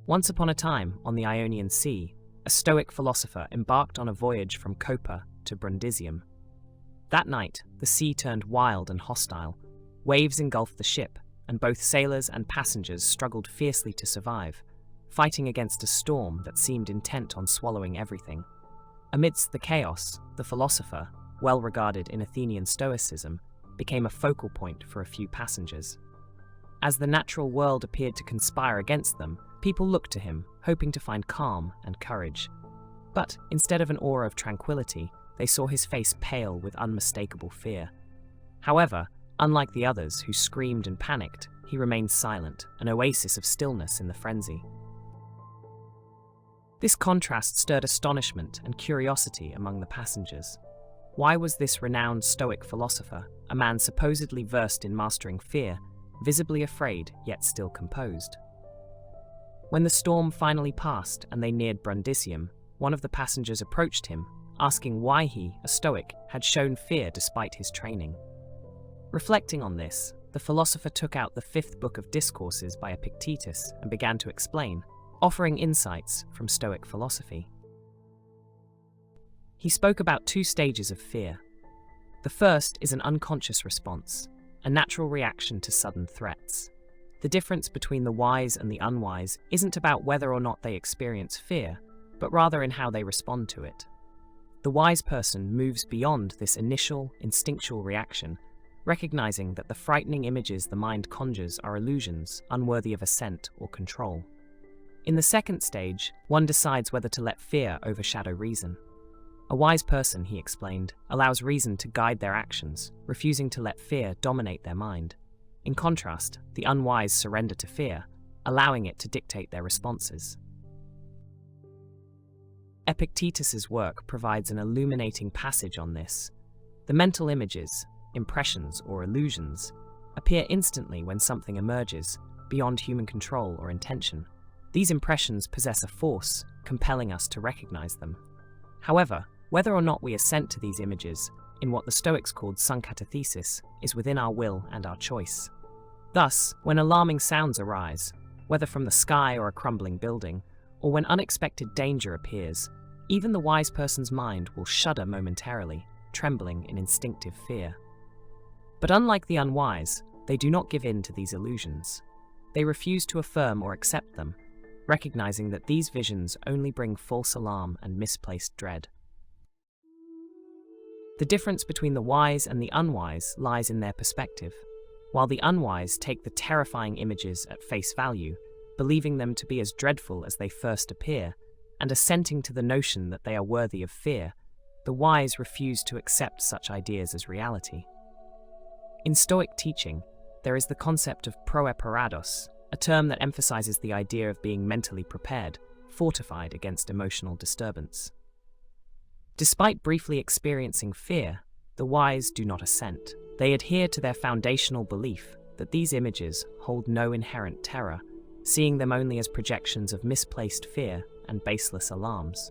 Once upon a time, on the Ionian Sea, a Stoic philosopher embarked on a voyage from Copa to Brundisium. That night, the sea turned wild and hostile. Waves engulfed the ship, and both sailors and passengers struggled fiercely to survive, fighting against a storm that seemed intent on swallowing everything. Amidst the chaos, the philosopher, well regarded in Athenian Stoicism, became a focal point for a few passengers. As the natural world appeared to conspire against them, people looked to him, hoping to find calm and courage. But instead of an aura of tranquility, they saw his face pale with unmistakable fear. However, unlike the others who screamed and panicked, he remained silent, an oasis of stillness in the frenzy. This contrast stirred astonishment and curiosity among the passengers. Why was this renowned Stoic philosopher, a man supposedly versed in mastering fear, visibly afraid yet still composed? When the storm finally passed and they neared Brundisium, one of the passengers approached him, asking why he, a Stoic, had shown fear despite his training. Reflecting on this, the philosopher took out the 5th book of Discourses by Epictetus and began to explain, offering insights from Stoic philosophy. He spoke about 2 stages of fear. The first is an unconscious response, a natural reaction to sudden threats. The difference between the wise and the unwise isn't about whether or not they experience fear, but rather in how they respond to it. The wise person moves beyond this initial, instinctual reaction, recognizing that the frightening images the mind conjures are illusions, unworthy of assent or control. In the second stage, one decides whether to let fear overshadow reason. A wise person, he explained, allows reason to guide their actions, refusing to let fear dominate their mind. In contrast, the unwise surrender to fear, allowing it to dictate their responses. Epictetus's work provides an illuminating passage on this. The mental images, impressions or illusions, appear instantly when something emerges, beyond human control or intention. These impressions possess a force, compelling us to recognize them. However, whether or not we assent to these images, in what the Stoics called syncathesis, is within our will and our choice. Thus, when alarming sounds arise, whether from the sky or a crumbling building, or when unexpected danger appears, even the wise person's mind will shudder momentarily, trembling in instinctive fear. But unlike the unwise, they do not give in to these illusions. They refuse to affirm or accept them, recognizing that these visions only bring false alarm and misplaced dread. The difference between the wise and the unwise lies in their perspective. While the unwise take the terrifying images at face value, believing them to be as dreadful as they first appear, and assenting to the notion that they are worthy of fear, the wise refuse to accept such ideas as reality. In Stoic teaching, there is the concept of proeparados, a term that emphasizes the idea of being mentally prepared, fortified against emotional disturbance. Despite briefly experiencing fear, the wise do not assent. They adhere to their foundational belief that these images hold no inherent terror, seeing them only as projections of misplaced fear and baseless alarms.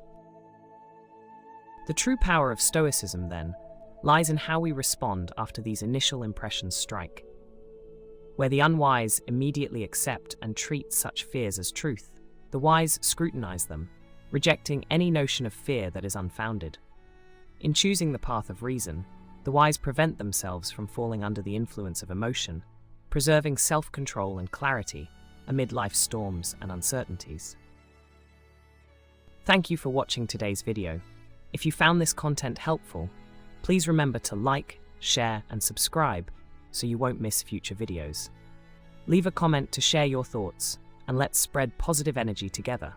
The true power of Stoicism, then, lies in how we respond after these initial impressions strike. Where the unwise immediately accept and treat such fears as truth, the wise scrutinize them, rejecting any notion of fear that is unfounded. In choosing the path of reason, the wise prevent themselves from falling under the influence of emotion, preserving self-control and clarity amid life's storms and uncertainties. Thank you for watching today's video. If you found this content helpful, please remember to like, share, and subscribe so you won't miss future videos. Leave a comment to share your thoughts, and let's spread positive energy together.